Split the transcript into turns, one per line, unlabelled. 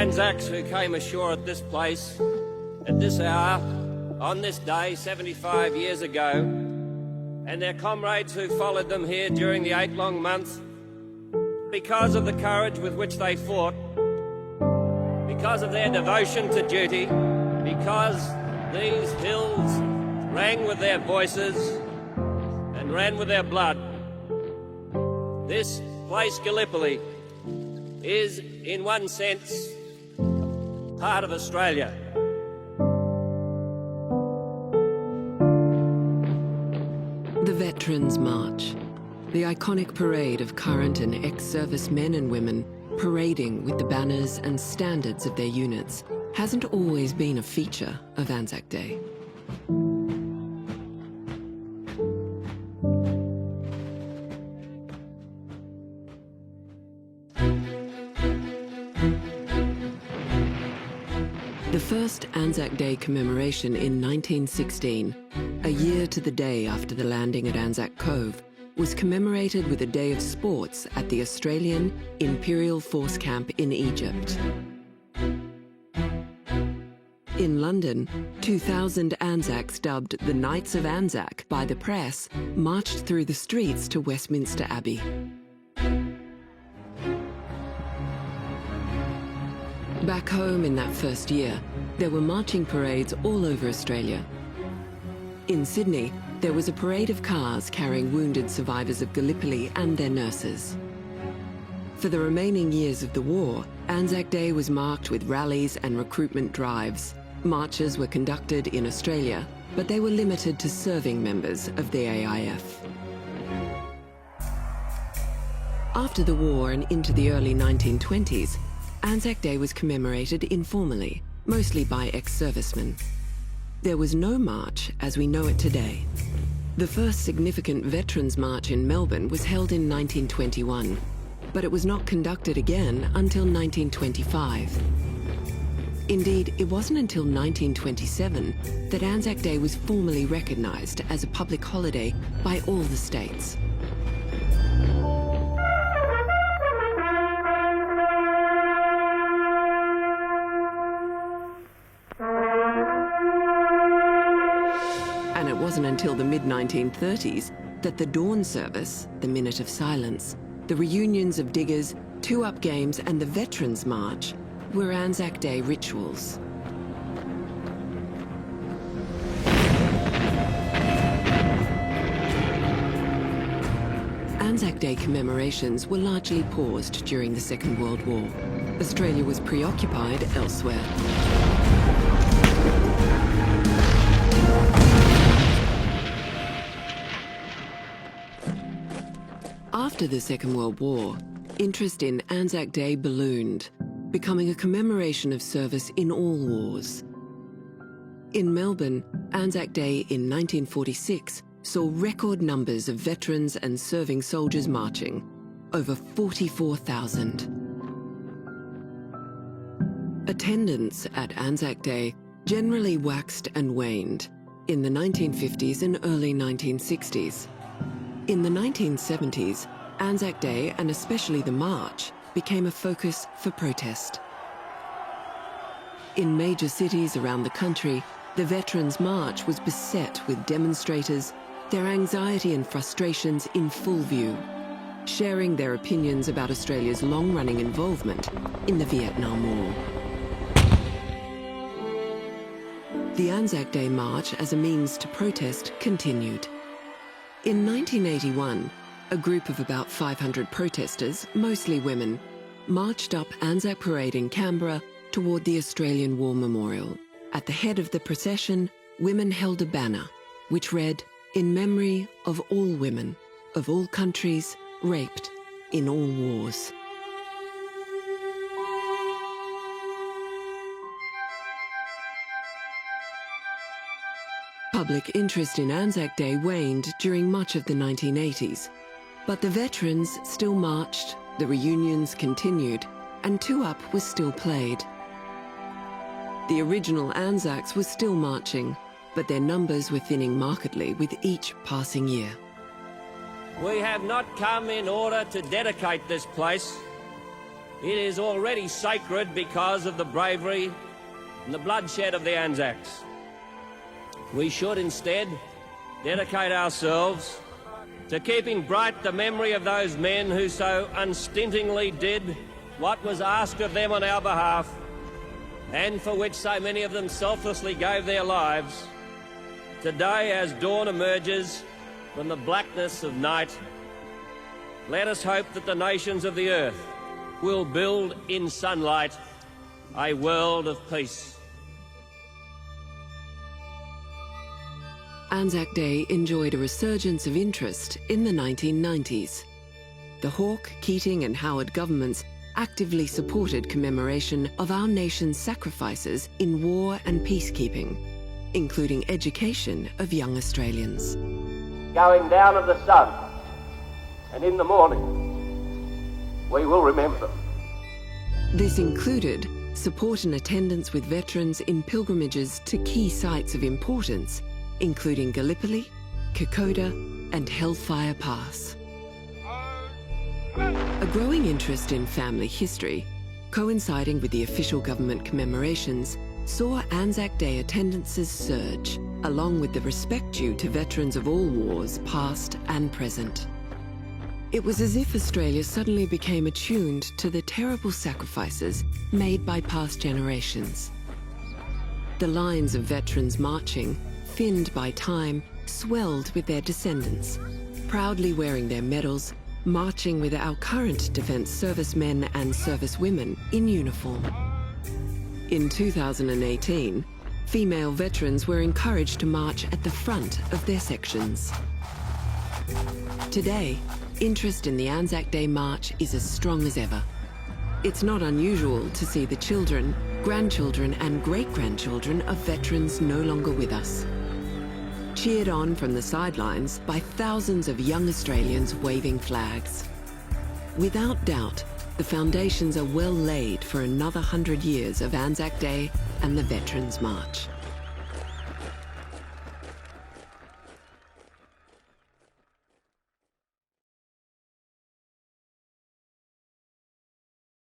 Anzacs who came ashore at this place, at this hour, on this day 75 years ago, and their comrades who followed them here during the 8 long months, because of the courage with which they fought, because of their devotion to duty, because these hills rang with their voices and ran with their blood. This place, Gallipoli, is, in one sense, part of Australia.
The Veterans March, the iconic parade of current and ex-service men and women parading with the banners and standards of their units, hasn't always been a feature of Anzac Day. The first Anzac Day commemoration in 1916, a year to the day after the landing at Anzac Cove, was commemorated with a day of sports at the Australian Imperial Force Camp in Egypt. In London, 2,000 Anzacs dubbed the Knights of Anzac by the press marched through the streets to Westminster Abbey. Back home in that first year, there were marching parades all over Australia. In Sydney, there was a parade of cars carrying wounded survivors of Gallipoli and their nurses. For the remaining years of the war, Anzac Day was marked with rallies and recruitment drives. Marches were conducted in Australia, but they were limited to serving members of the AIF. After the war and into the early 1920s, Anzac Day was commemorated informally, mostly by ex-servicemen. There was no march as we know it today. The first significant Veterans March in Melbourne was held in 1921, but it was not conducted again until 1925. Indeed, it wasn't until 1927 that Anzac Day was formally recognised as a public holiday by all the states. And it wasn't until the mid-1930s that the dawn service, the Minute of Silence, the reunions of diggers, two-up games and the Veterans March were Anzac Day rituals. Anzac Day commemorations were largely paused during the Second World War. Australia was preoccupied elsewhere. After the Second World War, interest in Anzac Day ballooned, becoming a commemoration of service in all wars. In Melbourne, Anzac Day in 1946 saw record numbers of veterans and serving soldiers marching, over 44,000. Attendance at Anzac Day generally waxed and waned in the 1950s and early 1960s. In the 1970s, Anzac Day, and especially the march, became a focus for protest. In major cities around the country, the Veterans March was beset with demonstrators, their anxiety and frustrations in full view, sharing their opinions about Australia's long-running involvement in the Vietnam War. The Anzac Day March as a means to protest continued. In 1981, a group of about 500 protesters, mostly women, marched up Anzac Parade in Canberra toward the Australian War Memorial. At the head of the procession, women held a banner which read, "In memory of all women, of all countries, raped in all wars." Public interest in Anzac Day waned during much of the 1980s, but the veterans still marched, the reunions continued, and two-up was still played. The original Anzacs were still marching, but their numbers were thinning markedly with each passing year.
We have not come in order to dedicate this place It is already sacred because of the bravery and the bloodshed of the Anzacs. We should instead dedicate ourselves to keeping bright the memory of those men who so unstintingly did what was asked of them on our behalf, and for which so many of them selflessly gave their lives. Today, as dawn emerges from the blackness of night, let us hope that the nations of the earth will build in sunlight a world of peace.
Anzac Day enjoyed a resurgence of interest in the 1990s. The Hawke, Keating and Howard governments actively supported commemoration of our nation's sacrifices in war and peacekeeping, including education of young Australians.
Going down of the sun, and in the morning, we will remember them.
This included support and attendance with veterans in pilgrimages to key sites of importance, including Gallipoli, Kokoda and Hellfire Pass. A growing interest in family history, coinciding with the official government commemorations, saw Anzac Day attendances surge, along with the respect due to veterans of all wars, past and present. It was as if Australia suddenly became attuned to the terrible sacrifices made by past generations. The lines of veterans marching, thinned by time, swelled with their descendants, proudly wearing their medals, marching with our current defence servicemen and servicewomen in uniform. In 2018, female veterans were encouraged to march at the front of their sections. Today, interest in the Anzac Day March is as strong as ever. It's not unusual to see the children, grandchildren and great-grandchildren of veterans no longer with us, cheered on from the sidelines by thousands of young Australians waving flags. Without doubt, the foundations are well laid for another 100 years of Anzac Day and the Veterans March.